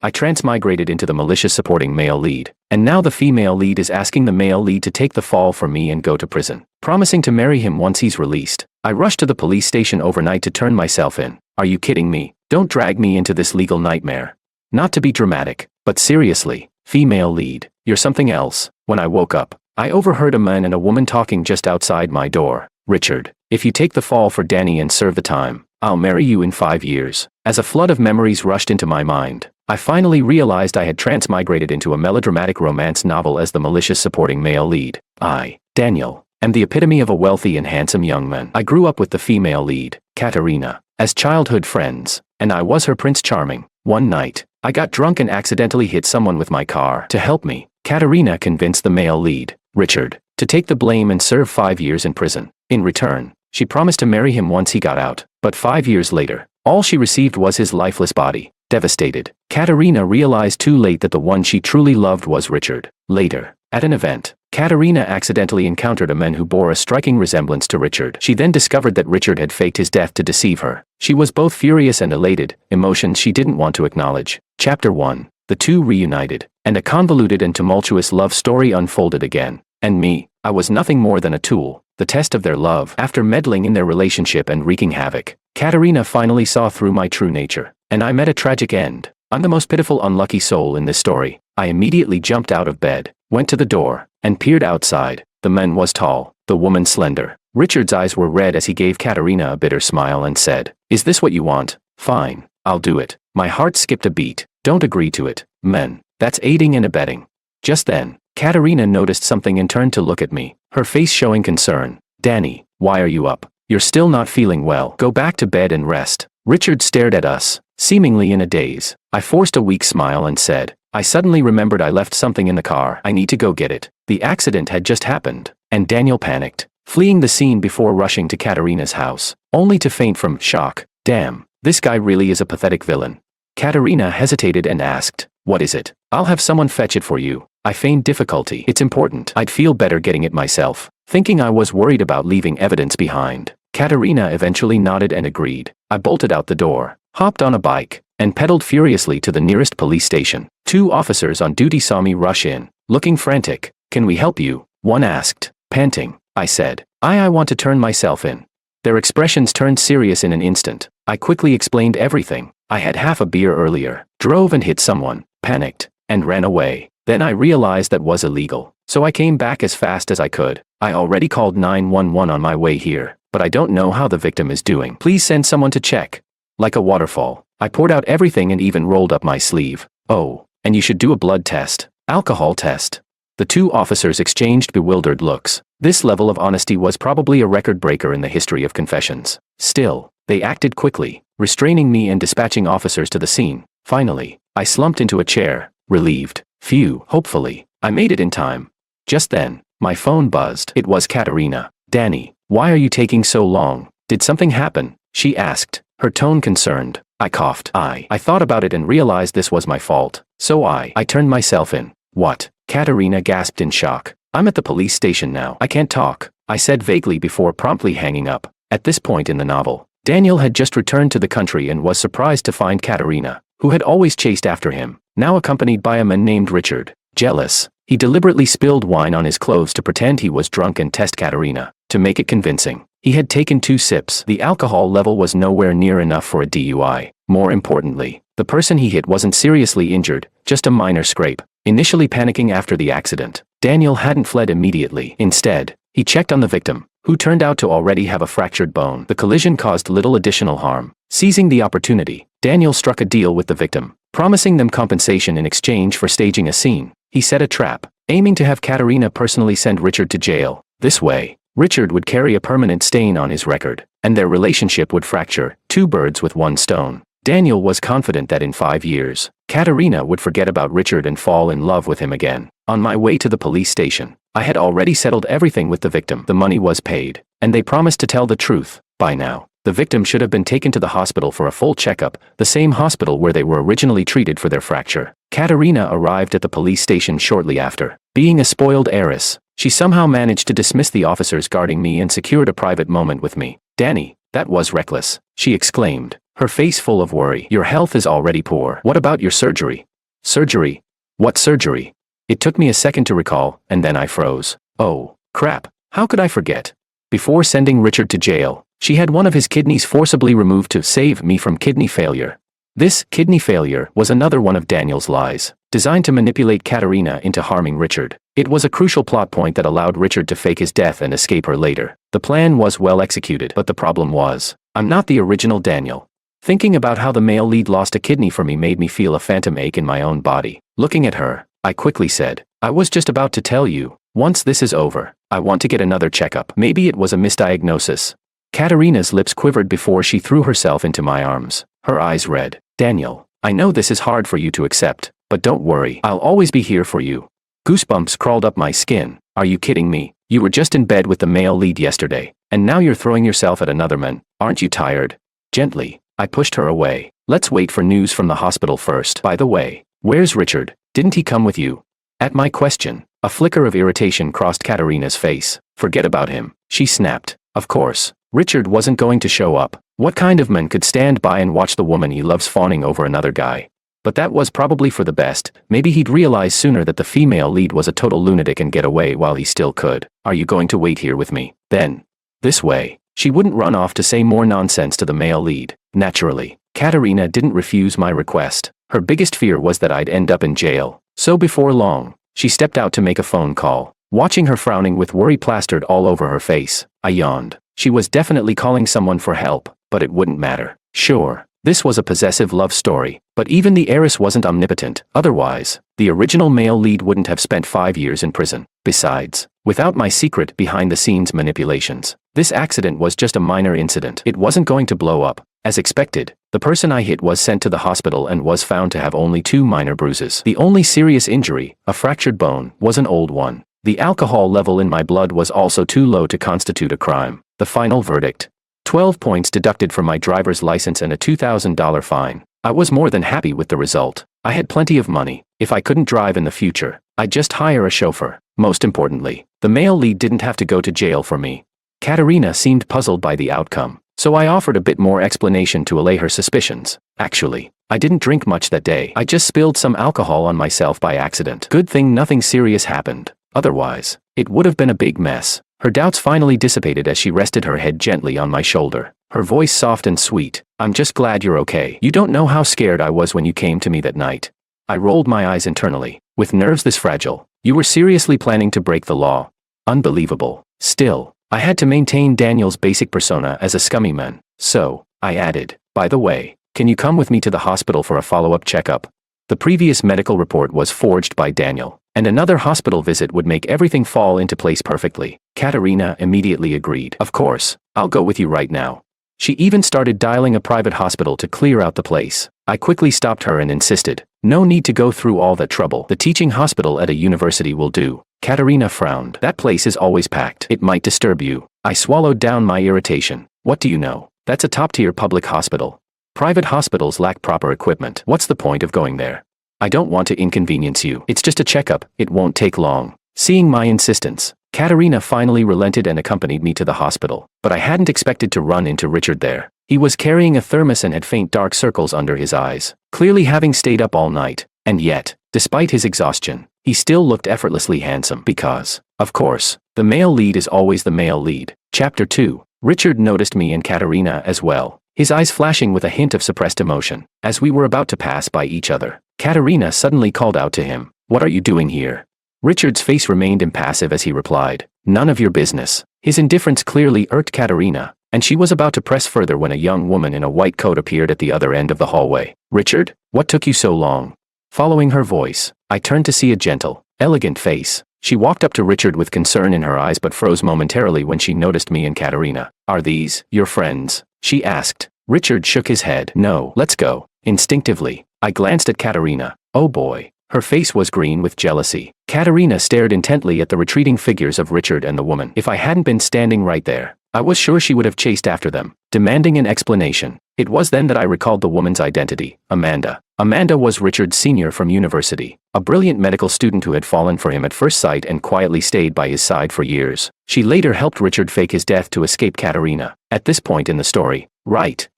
I transmigrated into the malicious supporting male lead, and now the female lead is asking the male lead to take the fall for me and go to prison, promising to marry him once he's released. I rushed to the police station overnight to turn myself in. Are you kidding me? Don't drag me into this legal nightmare. Not to be dramatic, but seriously, female lead, you're something else. When I woke up, I overheard a man and a woman talking just outside my door. Richard, if you take the fall for Danny and serve the time, I'll marry you in 5 years. As a flood of memories rushed into my mind, I finally realized I had transmigrated into a melodramatic romance novel as the malicious supporting male lead. I, Daniel, am the epitome of a wealthy and handsome young man. I grew up with the female lead, Katerina, as childhood friends, and I was her Prince Charming. One night, I got drunk and accidentally hit someone with my car. To help me, Katerina convinced the male lead, Richard, to take the blame and serve 5 years in prison. In return, she promised to marry him once he got out, but 5 years later, all she received was his lifeless body. Devastated, Katerina realized too late that the one she truly loved was Richard. Later, at an event, Katerina accidentally encountered a man who bore a striking resemblance to Richard. She then discovered that Richard had faked his death to deceive her. She was both furious and elated, emotions she didn't want to acknowledge. Chapter 1. The two reunited, and a convoluted and tumultuous love story unfolded again. And me, I was nothing more than a tool, the test of their love. After meddling in their relationship and wreaking havoc, Katerina finally saw through my true nature, and I met a tragic end. I'm the most pitiful unlucky soul in this story. I immediately jumped out of bed, went to the door, and peered outside. The man was tall, the woman slender. Richard's eyes were red as he gave Katerina a bitter smile and said, "Is this what you want? Fine, I'll do it." My heart skipped a beat. Don't agree to it, men. That's aiding and abetting. Just then, Katerina noticed something and turned to look at me, her face showing concern. "Danny, why are you up? You're still not feeling well. Go back to bed and rest." Richard stared at us, seemingly in a daze. I forced a weak smile and said, "I suddenly remembered I left something in the car. I need to go get it." The accident had just happened, and Daniel panicked, fleeing the scene before rushing to Katerina's house, only to faint from shock. Damn, this guy really is a pathetic villain. Katerina hesitated and asked, "What is it?" "I'll have someone fetch it for you." I feigned difficulty. "It's important. I'd feel better getting it myself." Thinking I was worried about leaving evidence behind, Katerina eventually nodded and agreed. I bolted out the door, hopped on a bike, and pedaled furiously to the nearest police station. 2 officers on duty saw me rush in, looking frantic. "Can we help you?" one asked. Panting, I said, I want to turn myself in." Their expressions turned serious in an instant. I quickly explained everything. I had half a beer earlier, drove and hit someone, panicked, and ran away. Then I realized that was illegal, so I came back as fast as I could. I already called 911 on my way here, but I don't know how the victim is doing. Please send someone to check. Like a waterfall, I poured out everything and even rolled up my sleeve. "Oh, and you should do a blood test, alcohol test." The 2 officers exchanged bewildered looks. This level of honesty was probably a record breaker in the history of confessions. Still, they acted quickly, restraining me and dispatching officers to the scene. Finally, I slumped into a chair, relieved. Phew, hopefully, I made it in time. Just then, my phone buzzed. It was Katerina. "Danny, why are you taking so long? Did something happen?" she asked, her tone concerned. I coughed. I thought about it and realized this was my fault, so I turned myself in. "What?" Katerina gasped in shock. "I'm at the police station now. I can't talk," I said vaguely before promptly hanging up. At this point in the novel, Daniel had just returned to the country and was surprised to find Katerina, who had always chased after him, now accompanied by a man named Richard. Jealous, he deliberately spilled wine on his clothes to pretend he was drunk and test Katerina. To make it convincing, he had taken 2 sips. The alcohol level was nowhere near enough for a DUI. More importantly, the person he hit wasn't seriously injured, just a minor scrape. Initially panicking after the accident, Daniel hadn't fled immediately. Instead, he checked on the victim, who turned out to already have a fractured bone. The collision caused little additional harm. Seizing the opportunity, Daniel struck a deal with the victim, promising them compensation in exchange for staging a scene. He set a trap, aiming to have Katerina personally send Richard to jail. This way, Richard would carry a permanent stain on his record, and their relationship would fracture. 2 birds with 1 stone. Daniel was confident that in 5 years, Katerina would forget about Richard and fall in love with him again. On my way to the police station, I had already settled everything with the victim. The money was paid, and they promised to tell the truth. By now, the victim should have been taken to the hospital for a full checkup, the same hospital where they were originally treated for their fracture. Katerina arrived at the police station shortly after. Being a spoiled heiress, she somehow managed to dismiss the officers guarding me and secured a private moment with me. "Danny, that was reckless," she exclaimed, her face full of worry. "Your health is already poor. What about your surgery?" Surgery? What surgery? It took me a second to recall, and then I froze. Oh, crap. How could I forget? Before sending Richard to jail, she had one of his kidneys forcibly removed to save me from kidney failure. This kidney failure was another one of Daniel's lies, designed to manipulate Katerina into harming Richard. It was a crucial plot point that allowed Richard to fake his death and escape her later. The plan was well executed, but the problem was, I'm not the original Daniel. Thinking about how the male lead lost a kidney for me made me feel a phantom ache in my own body. Looking at her, I quickly said, I was just about to tell you, once this is over, I want to get another checkup. Maybe it was a misdiagnosis. Katerina's lips quivered before she threw herself into my arms. Her eyes read, Daniel, I know this is hard for you to accept, but don't worry, I'll always be here for you. Goosebumps crawled up my skin. Are you kidding me? You were just in bed with the male lead yesterday, and now you're throwing yourself at another man. Aren't you tired? Gently, I pushed her away. Let's wait for news from the hospital first. By the way, where's Richard? Didn't he come with you? At my question, a flicker of irritation crossed Katerina's face. Forget about him, she snapped. Of course, Richard wasn't going to show up. What kind of man could stand by and watch the woman he loves fawning over another guy? But that was probably for the best. Maybe he'd realize sooner that the female lead was a total lunatic and get away while he still could. Are you going to wait here with me? Then. This way. She wouldn't run off to say more nonsense to the male lead. Naturally, Katerina didn't refuse my request. Her biggest fear was that I'd end up in jail. So before long, she stepped out to make a phone call. Watching her frowning with worry plastered all over her face, I yawned. She was definitely calling someone for help, but it wouldn't matter. Sure, this was a possessive love story, but even the heiress wasn't omnipotent. Otherwise, the original male lead wouldn't have spent 5 years in prison. Besides, without my secret behind-the-scenes manipulations, this accident was just a minor incident. It wasn't going to blow up. As expected, the person I hit was sent to the hospital and was found to have only 2 minor bruises. The only serious injury, a fractured bone, was an old one. The alcohol level in my blood was also too low to constitute a crime. The final verdict: 12 points deducted from my driver's license and a $2,000 fine. I was more than happy with the result. I had plenty of money. If I couldn't drive in the future, I'd just hire a chauffeur. Most importantly, the male lead didn't have to go to jail for me. Katerina seemed puzzled by the outcome, so I offered a bit more explanation to allay her suspicions. Actually, I didn't drink much that day. I just spilled some alcohol on myself by accident. Good thing nothing serious happened. Otherwise, it would have been a big mess. Her doubts finally dissipated as she rested her head gently on my shoulder. Her voice soft and sweet. I'm just glad you're okay. You don't know how scared I was when you came to me that night. I rolled my eyes internally. With nerves this fragile, you were seriously planning to break the law. Unbelievable. Still, I had to maintain Daniel's basic persona as a scummy man. So, I added, by the way, can you come with me to the hospital for a follow-up checkup? The previous medical report was forged by Daniel, and another hospital visit would make everything fall into place perfectly. Katerina immediately agreed. Of course, I'll go with you right now. She even started dialing a private hospital to clear out the place. I quickly stopped her and insisted, no need to go through all that trouble. The teaching hospital at a university will do. Katerina frowned. That place is always packed. It might disturb you. I swallowed down my irritation. What do you know? That's a top-tier public hospital. Private hospitals lack proper equipment. What's the point of going there? I don't want to inconvenience you. It's just a checkup. It won't take long. Seeing my insistence, Katerina finally relented and accompanied me to the hospital. But I hadn't expected to run into Richard there. He was carrying a thermos and had faint dark circles under his eyes, clearly having stayed up all night. And yet, despite his exhaustion, he still looked effortlessly handsome because, of course, the male lead is always the male lead. Chapter 2. Richard noticed me and Katerina as well, his eyes flashing with a hint of suppressed emotion. As we were about to pass by each other, Katerina suddenly called out to him, "What are you doing here?" Richard's face remained impassive as he replied, "None of your business." His indifference clearly irked Katerina, and she was about to press further when a young woman in a white coat appeared at the other end of the hallway. "Richard, what took you so long?" Following her voice, I turned to see a gentle, elegant face. She walked up to Richard with concern in her eyes but froze momentarily when she noticed me and Katerina. "Are these your friends?" she asked. Richard shook his head. "No, let's go." Instinctively, I glanced at Katerina. Oh boy. Her face was green with jealousy. Katerina stared intently at the retreating figures of Richard and the woman. If I hadn't been standing right there, I was sure she would have chased after them, demanding an explanation. It was then that I recalled the woman's identity, Amanda. Amanda was Richard's senior from university, a brilliant medical student who had fallen for him at first sight and quietly stayed by his side for years. She later helped Richard fake his death to escape Katerina. At this point in the story,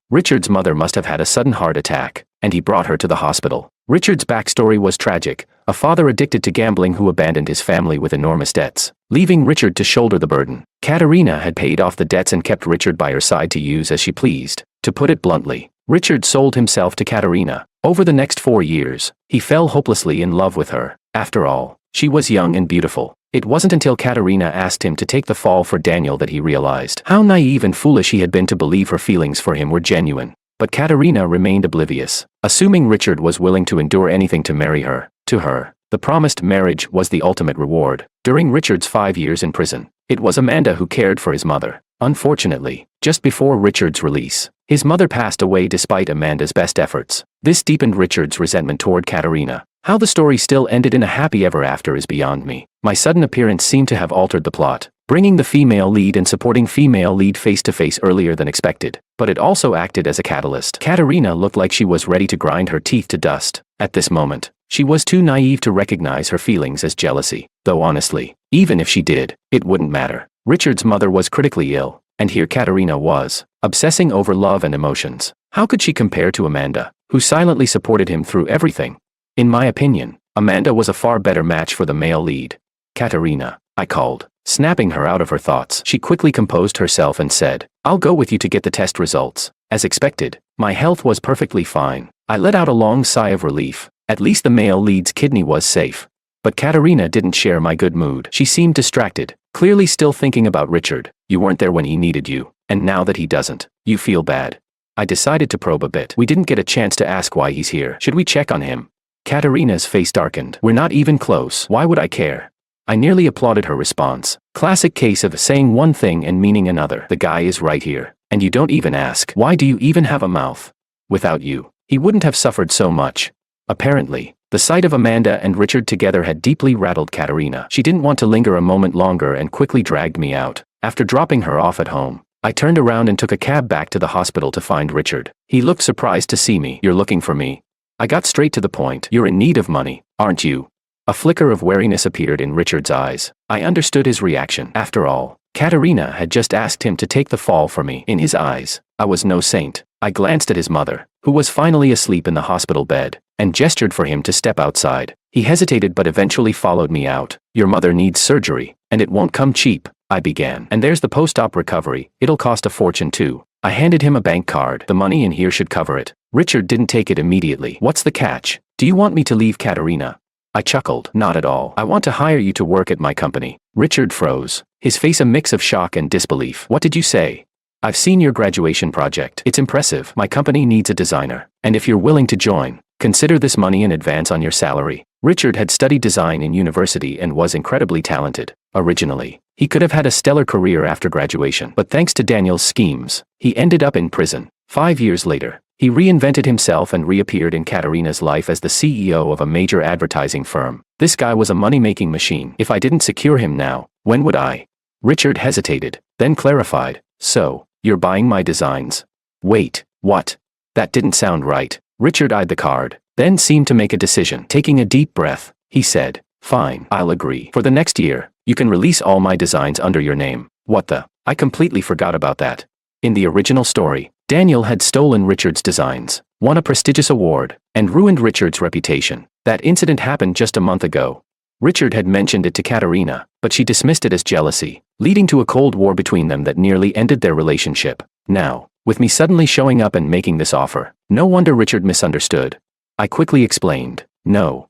Richard's mother must have had a sudden heart attack, and he brought her to the hospital. Richard's backstory was tragic, a father addicted to gambling who abandoned his family with enormous debts, leaving Richard to shoulder the burden. Katerina had paid off the debts and kept Richard by her side to use as she pleased. To put it bluntly, Richard sold himself to Katerina. Over the next 4 years, he fell hopelessly in love with her. After all, she was young and beautiful. It wasn't until Katerina asked him to take the fall for Daniel that he realized how naive and foolish he had been to believe her feelings for him were genuine. But Katerina remained oblivious, assuming Richard was willing to endure anything to marry her. To her, the promised marriage was the ultimate reward. During Richard's 5 years in prison, it was Amanda who cared for his mother. Unfortunately, just before Richard's release, his mother passed away despite Amanda's best efforts. This deepened Richard's resentment toward Katerina. How the story still ended in a happy ever after is beyond me. My sudden appearance seemed to have altered the plot, bringing the female lead and supporting female lead face to face earlier than expected. But it also acted as a catalyst. Katerina looked like she was ready to grind her teeth to dust. At this moment, she was too naive to recognize her feelings as jealousy. Though honestly, even if she did, it wouldn't matter. Richard's mother was critically ill, and here Katerina was, obsessing over love and emotions. How could she compare to Amanda, who silently supported him through everything? In my opinion, Amanda was a far better match for the male lead. Katerina, I called, snapping her out of her thoughts. She quickly composed herself and said, I'll go with you to get the test results. As expected, my health was perfectly fine. I let out a long sigh of relief. At least the male lead's kidney was safe. But Katerina didn't share my good mood. She seemed distracted, clearly still thinking about Richard. You weren't there when he needed you, and now that he doesn't, you feel bad. I decided to probe a bit. We didn't get a chance to ask why he's here. Should we check on him? Katerina's face darkened. We're not even close. Why would I care? I nearly applauded her response. Classic case of saying one thing and meaning another. The guy is right here, and you don't even ask. Why do you even have a mouth? Without you, he wouldn't have suffered so much. Apparently, the sight of Amanda and Richard together had deeply rattled Katerina. She didn't want to linger a moment longer and quickly dragged me out. After dropping her off at home, I turned around and took a cab back to the hospital to find Richard. He looked surprised to see me. You're looking for me? I got straight to the point. You're in need of money, aren't you? A flicker of wariness appeared in Richard's eyes. I understood his reaction. After all, Katerina had just asked him to take the fall for me. In his eyes, I was no saint. I glanced at his mother, who was finally asleep in the hospital bed, and gestured for him to step outside. He hesitated but eventually followed me out. Your mother needs surgery, and it won't come cheap, I began. And there's the post-op recovery. It'll cost a fortune too. I handed him a bank card. The money in here should cover it. Richard didn't take it immediately. What's the catch? Do you want me to leave Katerina? I chuckled. Not at all. I want to hire you to work at my company. Richard froze, his face a mix of shock and disbelief. What did you say? I've seen your graduation project. It's impressive. My company needs a designer. And if you're willing to join, consider this money in advance on your salary. Richard had studied design in university and was incredibly talented. Originally, he could have had a stellar career after graduation. But thanks to Daniel's schemes, he ended up in prison. 5 years later, he reinvented himself and reappeared in Katerina's life as the CEO of a major advertising firm. This guy was a money-making machine. If I didn't secure him now, when would I? Richard hesitated, then clarified. So, you're buying my designs? Wait, what? That didn't sound right. Richard eyed the card, then seemed to make a decision. Taking a deep breath, he said, fine, I'll agree. For the next year, you can release all my designs under your name. What the? I completely forgot about that. In the original story, Daniel had stolen Richard's designs, won a prestigious award, and ruined Richard's reputation. That incident happened just a month ago. Richard had mentioned it to Katerina, but she dismissed it as jealousy, leading to a cold war between them that nearly ended their relationship. Now, with me suddenly showing up and making this offer, no wonder Richard misunderstood. I quickly explained, no,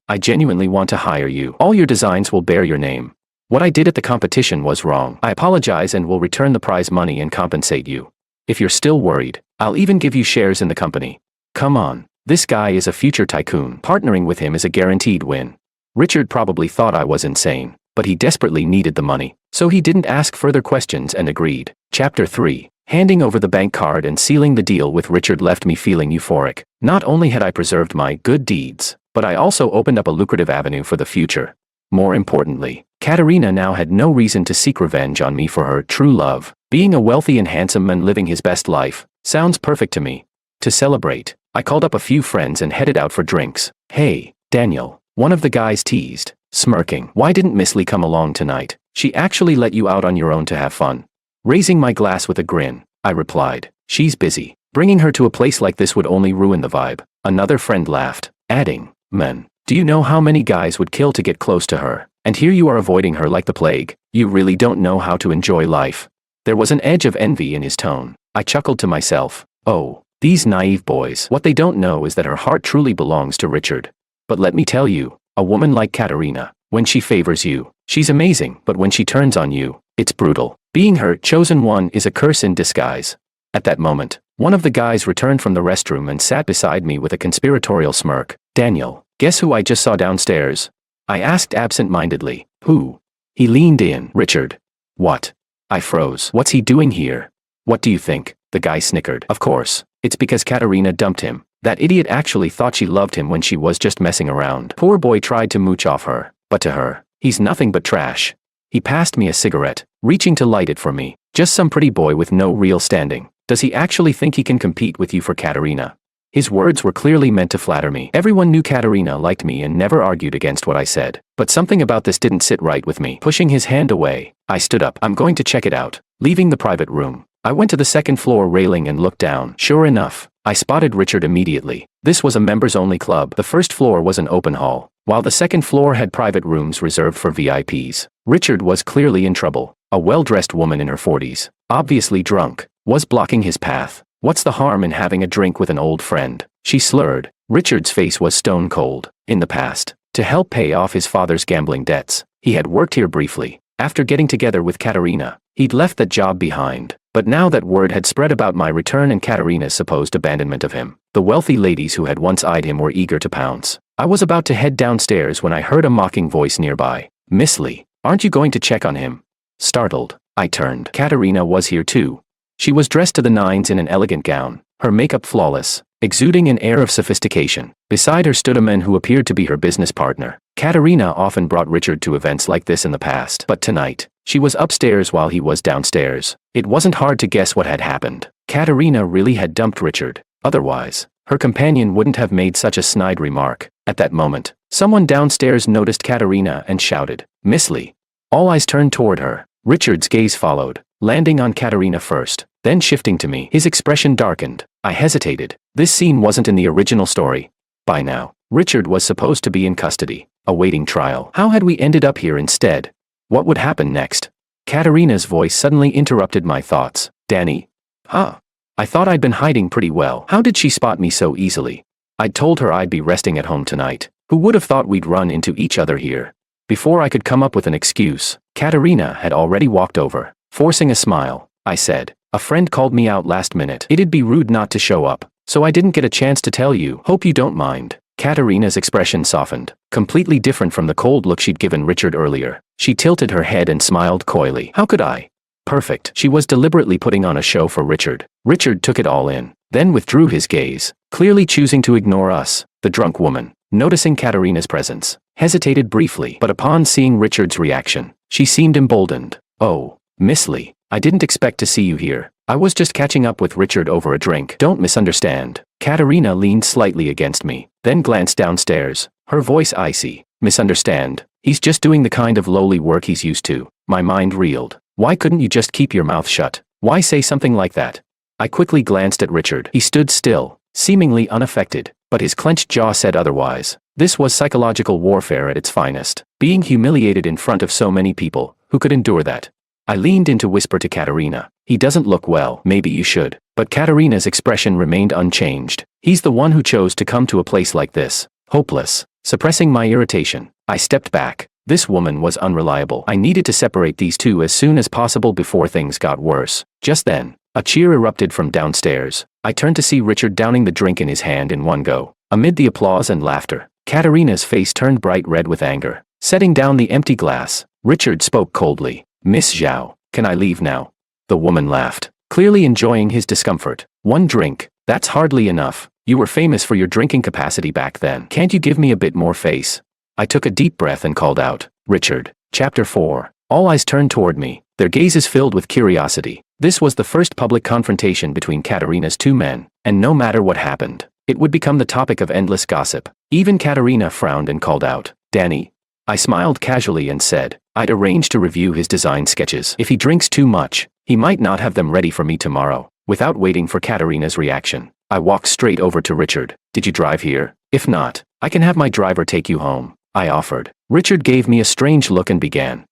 I genuinely want to hire you. All your designs will bear your name. What I did at the competition was wrong. I apologize and will return the prize money and compensate you. If you're still worried, I'll even give you shares in the company. Come on, this guy is a future tycoon. Partnering with him is a guaranteed win. Richard probably thought I was insane, but he desperately needed the money, so he didn't ask further questions and agreed. Chapter 3. Handing over the bank card and sealing the deal with Richard left me feeling euphoric. Not only had I preserved my good deeds, but I also opened up a lucrative avenue for the future. More importantly, Katerina now had no reason to seek revenge on me for her true love. Being a wealthy and handsome man living his best life sounds perfect to me. To celebrate, I called up a few friends and headed out for drinks. Hey, Daniel, one of the guys teased, smirking. Why didn't Miss Lee come along tonight? She actually let you out on your own to have fun. Raising my glass with a grin, I replied, she's busy. Bringing her to a place like this would only ruin the vibe. Another friend laughed. adding, "Man, do you know how many guys would kill to get close to her? And here you are avoiding her like the plague. You really don't know how to enjoy life." There was an edge of envy in his tone. I chuckled to myself, oh, these naive boys. What they don't know is that her heart truly belongs to Richard. But let me tell you, a woman like Katerina, when she favors you, she's amazing, but when she turns on you, it's brutal. Being her chosen one is a curse in disguise. At that moment, one of the guys returned from the restroom and sat beside me with a conspiratorial smirk. "Daniel, guess who I just saw downstairs?" I asked absent-mindedly. "Who?" He leaned in. "Richard." "What?" I froze. "What's he doing here?" "What do you think?" The guy snickered. "Of course, it's because Katerina dumped him. That idiot actually thought she loved him when she was just messing around. Poor boy tried to mooch off her, but to her, he's nothing but trash." He passed me a cigarette, reaching to light it for me. "Just some pretty boy with no real standing. Does he actually think he can compete with you for Katerina?" His words were clearly meant to flatter me. Everyone knew Katerina liked me and never argued against what I said. But something about this didn't sit right with me. Pushing his hand away, I stood up. "I'm going to check it out." Leaving the private room, I went to the second floor railing and looked down. Sure enough, I spotted Richard immediately. This was a members-only club. The first floor was an open hall, while the second floor had private rooms reserved for VIPs. Richard was clearly in trouble. A well-dressed woman in her 40s, obviously drunk, was blocking his path. "What's the harm in having a drink with an old friend?" she slurred. Richard's face was stone cold. In the past, to help pay off his father's gambling debts, he had worked here briefly. After getting together with Katerina, he'd left that job behind. But now that word had spread about my return and Katerina's supposed abandonment of him, the wealthy ladies who had once eyed him were eager to pounce. I was about to head downstairs when I heard a mocking voice nearby. "Miss Lee, aren't you going to check on him?" Startled, I turned. Katerina was here too. She was dressed to the nines in an elegant gown, her makeup flawless, exuding an air of sophistication. Beside her stood a man who appeared to be her business partner. Katerina often brought Richard to events like this in the past, but tonight, she was upstairs while he was downstairs. It wasn't hard to guess what had happened. Katerina really had dumped Richard. Otherwise, her companion wouldn't have made such a snide remark. At that moment, someone downstairs noticed Katerina and shouted, "Miss Lee." All eyes turned toward her. Richard's gaze followed, landing on Katerina first, then shifting to me. His expression darkened. I hesitated. This scene wasn't in the original story. By now, Richard was supposed to be in custody, awaiting trial. How had we ended up here instead? What would happen next? Katerina's voice suddenly interrupted my thoughts. "Danny? Huh? I thought I'd been hiding pretty well. How did she spot me so easily? I'd told her I'd be resting at home tonight. Who would have thought we'd run into each other here?" Before I could come up with an excuse, Katerina had already walked over. Forcing a smile, I said, "A friend called me out last minute. It'd be rude not to show up, so I didn't get a chance to tell you. Hope you don't mind." Katerina's expression softened, completely different from the cold look she'd given Richard earlier. She tilted her head and smiled coyly. "How could I?" Perfect. She was deliberately putting on a show for Richard. Richard took it all in, then withdrew his gaze, clearly choosing to ignore us. The drunk woman, noticing Katerina's presence, hesitated briefly, but upon seeing Richard's reaction, she seemed emboldened. "Oh, Miss Lee, I didn't expect to see you here. I was just catching up with Richard over a drink. Don't misunderstand." Katerina leaned slightly against me, then glanced downstairs, her voice icy. "Misunderstand? He's just doing the kind of lowly work he's used to." My mind reeled. Why couldn't you just keep your mouth shut? Why say something like that? I quickly glanced at Richard. He stood still, seemingly unaffected, but his clenched jaw said otherwise. This was psychological warfare at its finest. Being humiliated in front of so many people, who could endure that? I leaned in to whisper to Katerina, "He doesn't look well. Maybe you should." But Katerina's expression remained unchanged. He's the one who chose to come to a place like this. Hopeless. Suppressing my irritation, I stepped back. This woman was unreliable. I needed to separate these two as soon as possible before things got worse. Just then, a cheer erupted from downstairs. I turned to see Richard downing the drink in his hand in one go. Amid the applause and laughter, Katerina's face turned bright red with anger. Setting down the empty glass, Richard spoke coldly. "Miss Zhao, can I leave now?" The woman laughed, clearly enjoying his discomfort. "One drink, that's hardly enough. You were famous for your drinking capacity back then. Can't you give me a bit more face?" I took a deep breath and called out, "Richard." Chapter 4. All eyes turned toward me, their gazes filled with curiosity. This was the first public confrontation between Katerina's two men, and no matter what happened, it would become the topic of endless gossip. Even Katerina frowned and called out, "Danny." I smiled casually and said, "I'd arranged to review his design sketches. If he drinks too much, he might not have them ready for me tomorrow." Without waiting for Katerina's reaction, I walked straight over to Richard. "Did you drive here? If not, I can have my driver take you home, I offered. Richard gave me a strange look and began.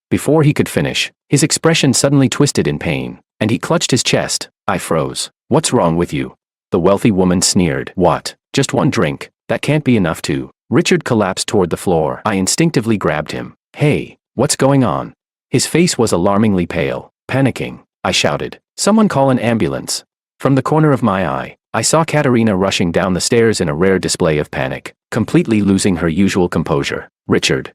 Before he could finish, his expression suddenly twisted in pain, and he clutched his chest. I froze. What's wrong with you? The wealthy woman sneered. What? Just one drink. That can't be enough to. Richard collapsed toward the floor. I instinctively grabbed him. Hey, what's going on? His face was alarmingly pale. Panicking, I shouted. Someone call an ambulance. From the corner of my eye, I saw Katerina rushing down the stairs in a rare display of panic, completely losing her usual composure. Richard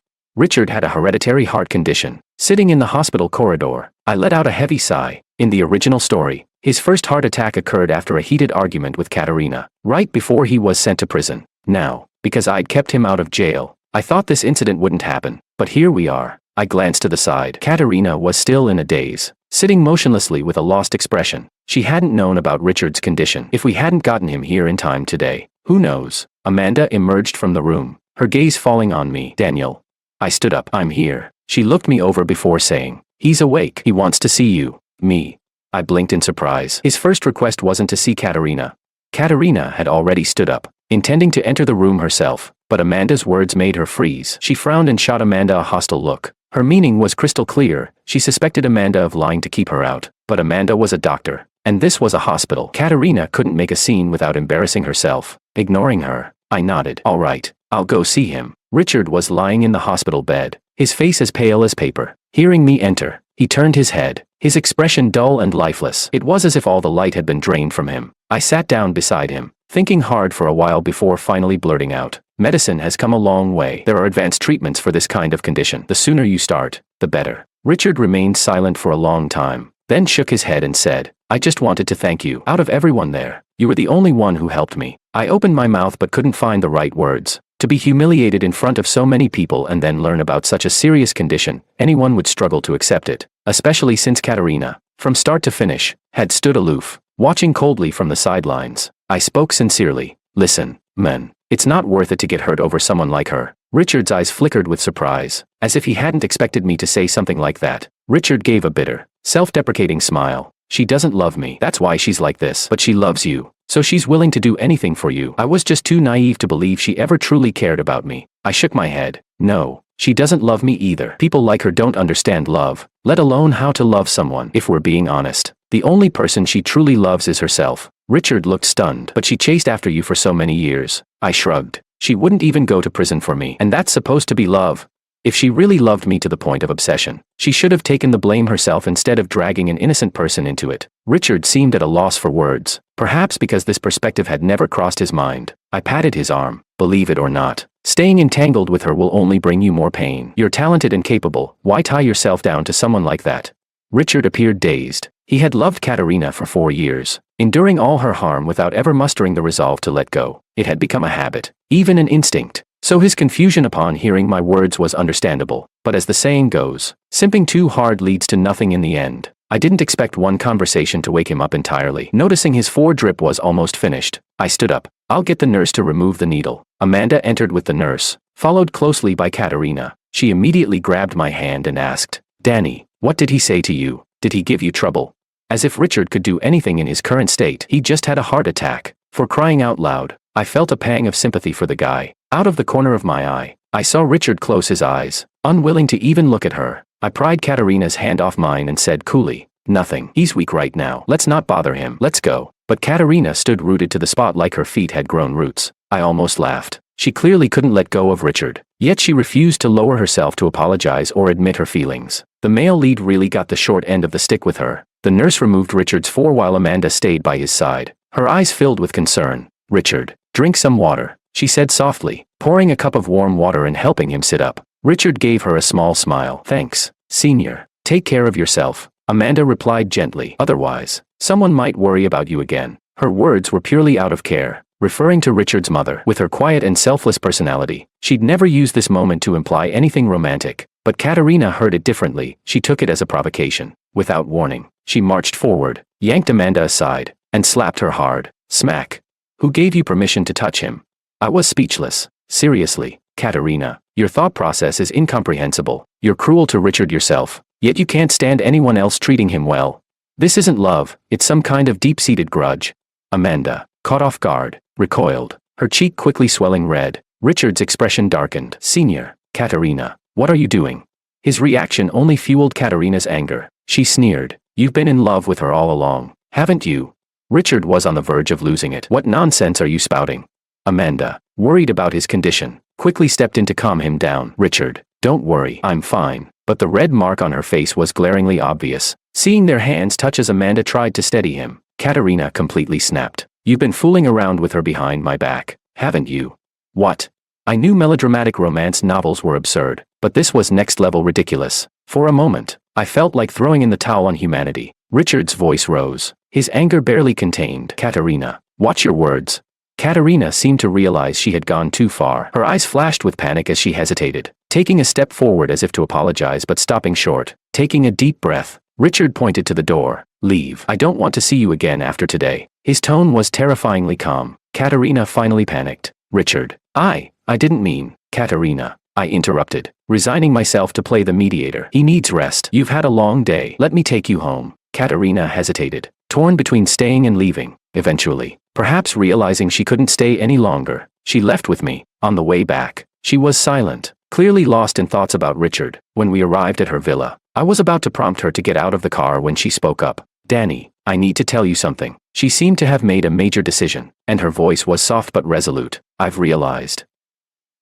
had a hereditary heart condition. Sitting in the hospital corridor, I let out a heavy sigh. In the original story, his first heart attack occurred after a heated argument with Katerina, right before he was sent to prison. Now, because I'd kept him out of jail, I thought this incident wouldn't happen. But here we are. I glanced to the side. Katerina was still in a daze, sitting motionlessly with a lost expression. She hadn't known about Richard's condition. If we hadn't gotten him here in time today, who knows? Amanda emerged from the room, her gaze falling on me. Daniel. I stood up. I'm here. She looked me over before saying, he's awake. He wants to see you. Me. I blinked in surprise. His first request wasn't to see Katerina. Katerina had already stood up, intending to enter the room herself, but Amanda's words made her freeze. She frowned and shot Amanda a hostile look. Her meaning was crystal clear. She suspected Amanda of lying to keep her out, but Amanda was a doctor, and this was a hospital. Katerina couldn't make a scene without embarrassing herself. Ignoring her, I nodded. All right, I'll go see him. Richard was lying in the hospital bed, his face as pale as paper. Hearing me enter, he turned his head, his expression dull and lifeless. It was as if all the light had been drained from him. I sat down beside him, thinking hard for a while before finally blurting out. Medicine has come a long way. There are advanced treatments for this kind of condition. The sooner you start, the better. Richard remained silent for a long time, then shook his head and said, I just wanted to thank you. Out of everyone there, you were the only one who helped me. I opened my mouth but couldn't find the right words. To be humiliated in front of so many people and then learn about such a serious condition, anyone would struggle to accept it, especially since Katerina, from start to finish, had stood aloof, watching coldly from the sidelines. I spoke sincerely. Listen, man, it's not worth it to get hurt over someone like her. Richard's eyes flickered with surprise, as if he hadn't expected me to say something like that. Richard gave a bitter, self-deprecating smile. She doesn't love me. That's why she's like this. But she loves you. So she's willing to do anything for you. I was just too naive to believe she ever truly cared about me. I shook my head. No, she doesn't love me either. People like her don't understand love, let alone how to love someone. If we're being honest, the only person she truly loves is herself. Richard looked stunned. But she chased after you for so many years. I shrugged. She wouldn't even go to prison for me. And that's supposed to be love. If she really loved me to the point of obsession, she should have taken the blame herself instead of dragging an innocent person into it. Richard seemed at a loss for words, perhaps because this perspective had never crossed his mind. I patted his arm. Believe it or not, staying entangled with her will only bring you more pain. You're talented and capable. Why tie yourself down to someone like that? Richard appeared dazed. He had loved Katerina for 4 years, enduring all her harm without ever mustering the resolve to let go. It had become a habit, even an instinct. So his confusion upon hearing my words was understandable, but as the saying goes, simping too hard leads to nothing in the end. I didn't expect one conversation to wake him up entirely. Noticing his drip was almost finished, I stood up. I'll get the nurse to remove the needle. Amanda entered with the nurse, followed closely by Katerina. She immediately grabbed my hand and asked, Danny, what did he say to you? Did he give you trouble? As if Richard could do anything in his current state. He just had a heart attack. For crying out loud, I felt a pang of sympathy for the guy. Out of the corner of my eye, I saw Richard close his eyes, unwilling to even look at her. I pried Katerina's hand off mine and said coolly, nothing. He's weak right now. Let's not bother him. Let's go. But Katerina stood rooted to the spot like her feet had grown roots. I almost laughed. She clearly couldn't let go of Richard, yet she refused to lower herself to apologize or admit her feelings. The male lead really got the short end of the stick with her. The nurse removed Richard's while Amanda stayed by his side, her eyes filled with concern. Richard, drink some water, she said softly, pouring a cup of warm water and helping him sit up. Richard gave her a small smile. Thanks, senior. Take care of yourself, Amanda replied gently. Otherwise, someone might worry about you again. Her words were purely out of care, referring to Richard's mother. With her quiet and selfless personality, she'd never use this moment to imply anything romantic. But Katerina heard it differently. She took it as a provocation. Without warning, she marched forward, yanked Amanda aside, and slapped her hard. Smack. Who gave you permission to touch him? I was speechless. Seriously, Katerina, your thought process is incomprehensible. You're cruel to Richard yourself, yet you can't stand anyone else treating him well. This isn't love, it's some kind of deep-seated grudge. Amanda, caught off guard, recoiled, her cheek quickly swelling red. Richard's expression darkened. Senior, Katerina, what are you doing? His reaction only fueled Katerina's anger. She sneered. You've been in love with her all along, haven't you? Richard was on the verge of losing it. What nonsense are you spouting? Amanda, worried about his condition, quickly stepped in to calm him down. Richard, don't worry, I'm fine. But the red mark on her face was glaringly obvious. Seeing their hands touch as Amanda tried to steady him, Katerina completely snapped. You've been fooling around with her behind my back, haven't you? What? I knew melodramatic romance novels were absurd, but this was next-level ridiculous. For a moment, I felt like throwing in the towel on humanity. Richard's voice rose. His anger barely contained. Katerina, watch your words. Katerina seemed to realize she had gone too far. Her eyes flashed with panic as she hesitated, taking a step forward as if to apologize but stopping short. Taking a deep breath, Richard pointed to the door. Leave. I don't want to see you again after today. His tone was terrifyingly calm. Katerina finally panicked. Richard, I didn't mean. Katerina, I interrupted, resigning myself to play the mediator. He needs rest. You've had a long day. Let me take you home. Katerina hesitated, torn between staying and leaving. Eventually, perhaps realizing she couldn't stay any longer, she left with me. On the way back, she was silent, clearly lost in thoughts about Richard. When we arrived at her villa, I was about to prompt her to get out of the car when she spoke up. Danny, I need to tell you something. She seemed to have made a major decision, and her voice was soft but resolute. I've realized.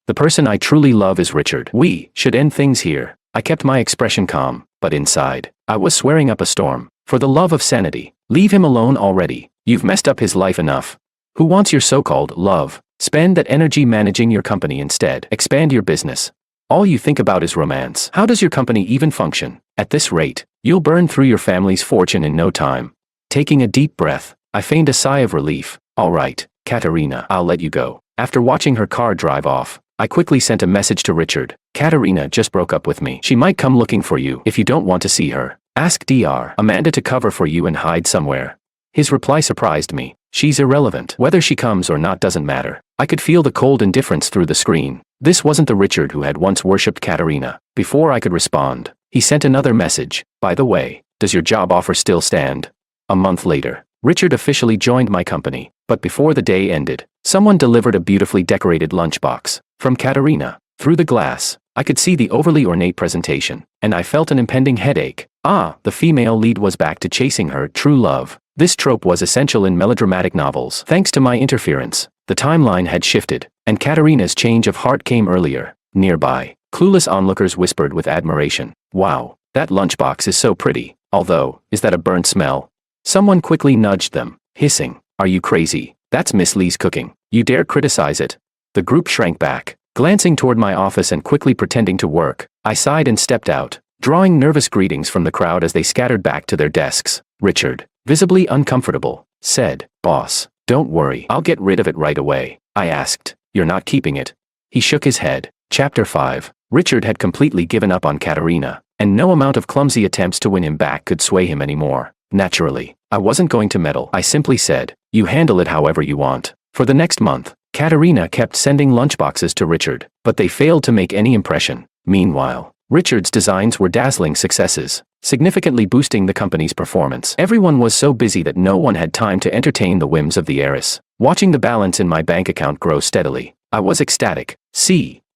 The person I truly love is Richard. We should end things here. I kept my expression calm, but inside, I was swearing up a storm. For the love of sanity, leave him alone already. You've messed up his life enough. Who wants your so-called love? Spend that energy managing your company instead. Expand your business. All you think about is romance. How does your company even function? At this rate, you'll burn through your family's fortune in no time. Taking a deep breath, I feigned a sigh of relief. All right, Katerina, I'll let you go. After watching her car drive off, I quickly sent a message to Richard. Katerina just broke up with me. She might come looking for you if you don't want to see her. Ask Dr. Amanda to cover for you and hide somewhere. His reply surprised me. She's irrelevant. Whether she comes or not doesn't matter. I could feel the cold indifference through the screen. This wasn't the Richard who had once worshipped Katerina. Before I could respond, he sent another message. By the way, does your job offer still stand? A month later, Richard officially joined my company, but before the day ended, someone delivered a beautifully decorated lunchbox. From Katerina. Through the glass, I could see the overly ornate presentation, and I felt an impending headache. The female lead was back to chasing her true love. This trope was essential in melodramatic novels. Thanks to my interference, the timeline had shifted, and Katerina's change of heart came earlier. Nearby, clueless onlookers whispered with admiration. Wow, that lunchbox is so pretty. Although, is that a burnt smell? Someone quickly nudged them, hissing, Are you crazy? That's Miss Lee's cooking. You dare criticize it? The group shrank back, glancing toward my office and quickly pretending to work. I sighed and stepped out, drawing nervous greetings from the crowd as they scattered back to their desks. Richard, visibly uncomfortable, said, Boss, don't worry, I'll get rid of it right away. I asked, You're not keeping it? He shook his head. Chapter 5. Richard had completely given up on Katerina, and no amount of clumsy attempts to win him back could sway him anymore. Naturally, I wasn't going to meddle. I simply said, You handle it however you want. For the next month, Katerina kept sending lunchboxes to Richard, but they failed to make any impression. Meanwhile, Richard's designs were dazzling successes, significantly boosting the company's performance. Everyone was so busy that no one had time to entertain the whims of the heiress. Watching the balance in my bank account grow steadily, I was ecstatic.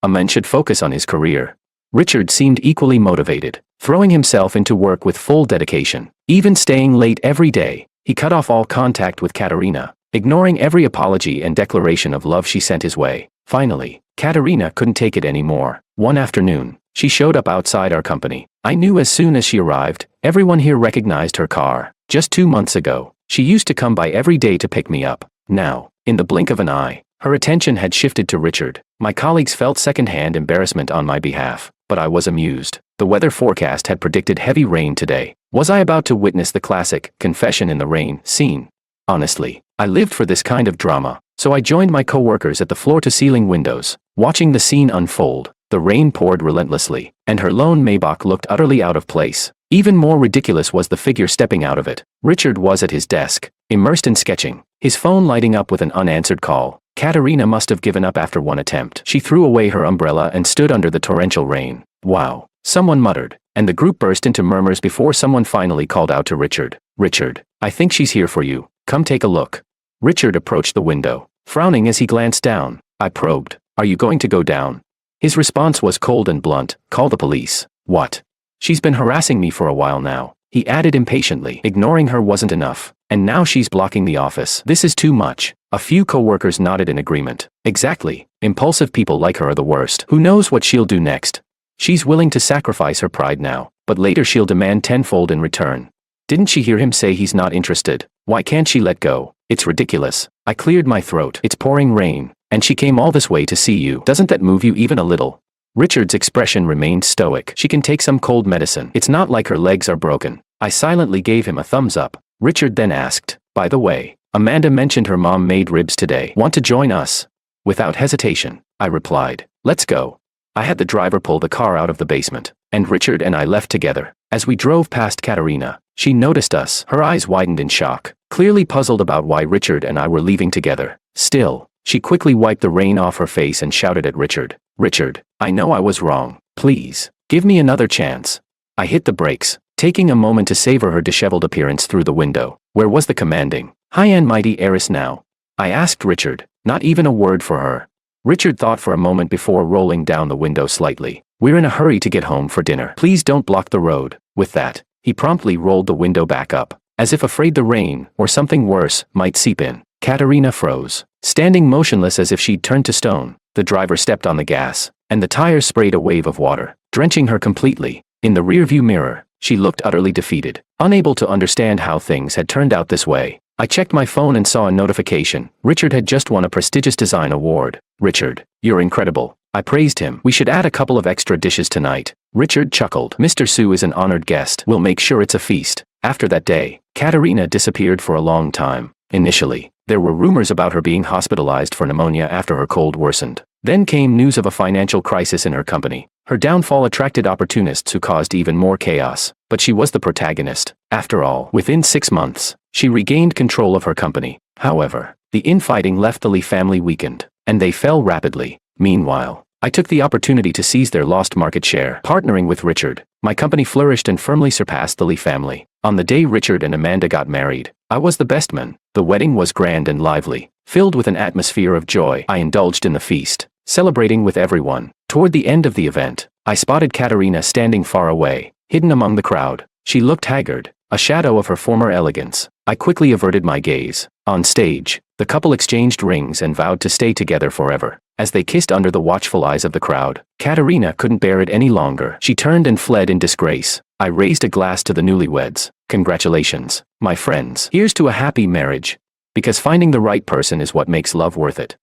A man should focus on his career. Richard seemed equally motivated, throwing himself into work with full dedication. Even staying late every day, he cut off all contact with Katerina, ignoring every apology and declaration of love she sent his way. Finally, Katerina couldn't take it anymore. One afternoon, she showed up outside our company. I knew as soon as she arrived, everyone here recognized her car. Just 2 months ago, she used to come by every day to pick me up. Now, in the blink of an eye, her attention had shifted to Richard. My colleagues felt second-hand embarrassment on my behalf, but I was amused. The weather forecast had predicted heavy rain today. Was I about to witness the classic confession in the rain scene? Honestly, I lived for this kind of drama, so I joined my coworkers at the floor-to-ceiling windows, watching the scene unfold. The rain poured relentlessly, and her lone Maybach looked utterly out of place. Even more ridiculous was the figure stepping out of it. Richard was at his desk, immersed in sketching, his phone lighting up with an unanswered call. Katerina must have given up after one attempt. She threw away her umbrella and stood under the torrential rain. Wow, someone muttered, and the group burst into murmurs before someone finally called out to Richard. Richard, I think she's here for you. Come take a look. Richard approached the window, frowning as he glanced down. I probed. Are you going to go down? His response was cold and blunt. Call the police. What? She's been harassing me for a while now. He added impatiently. Ignoring her wasn't enough. And now she's blocking the office. This is too much. A few co-workers nodded in agreement. Exactly. Impulsive people like her are the worst. Who knows what she'll do next? She's willing to sacrifice her pride now, but later she'll demand tenfold in return. Didn't she hear him say he's not interested? Why can't she let go? It's ridiculous. I cleared my throat. It's pouring rain. And she came all this way to see you. Doesn't that move you even a little? Richard's expression remained stoic. She can take some cold medicine. It's not like her legs are broken. I silently gave him a thumbs up. Richard then asked, by the way, Amanda mentioned her mom made ribs today. Want to join us? Without hesitation, I replied, let's go. I had the driver pull the car out of the basement, and Richard and I left together. As we drove past Katerina, she noticed us. Her eyes widened in shock, clearly puzzled about why Richard and I were leaving together. Still, she quickly wiped the rain off her face and shouted at Richard, Richard, I know I was wrong. Please, give me another chance. I hit the brakes, taking a moment to savor her disheveled appearance through the window. Where was the commanding, high and mighty heiress now? I asked Richard, not even a word for her. Richard thought for a moment before rolling down the window slightly. We're in a hurry to get home for dinner. Please don't block the road. With that, he promptly rolled the window back up, as if afraid the rain, or something worse, might seep in. Katerina froze, standing motionless as if she'd turned to stone. The driver stepped on the gas, and the tires sprayed a wave of water, drenching her completely. In the rearview mirror, she looked utterly defeated, unable to understand how things had turned out this way. I checked my phone and saw a notification. Richard had just won a prestigious design award. Richard, you're incredible. I praised him. We should add a couple of extra dishes tonight. Richard chuckled. Mr. Sue is an honored guest. We'll make sure it's a feast. After that day, Katerina disappeared for a long time. Initially, there were rumors about her being hospitalized for pneumonia after her cold worsened. Then came news of a financial crisis in her company. Her downfall attracted opportunists who caused even more chaos. But she was the protagonist. After all, within 6 months, she regained control of her company. However, the infighting left the Lee family weakened, and they fell rapidly. Meanwhile, I took the opportunity to seize their lost market share. Partnering with Richard, my company flourished and firmly surpassed the Lee family. On the day Richard and Amanda got married, I was the best man. The wedding was grand and lively, filled with an atmosphere of joy. I indulged in the feast, celebrating with everyone. Toward the end of the event, I spotted Katerina standing far away, hidden among the crowd. She looked haggard, a shadow of her former elegance. I quickly averted my gaze. On stage, the couple exchanged rings and vowed to stay together forever. As they kissed under the watchful eyes of the crowd, Katerina couldn't bear it any longer. She turned and fled in disgrace. I raised a glass to the newlyweds. Congratulations, my friends. Here's to a happy marriage. Because finding the right person is what makes love worth it.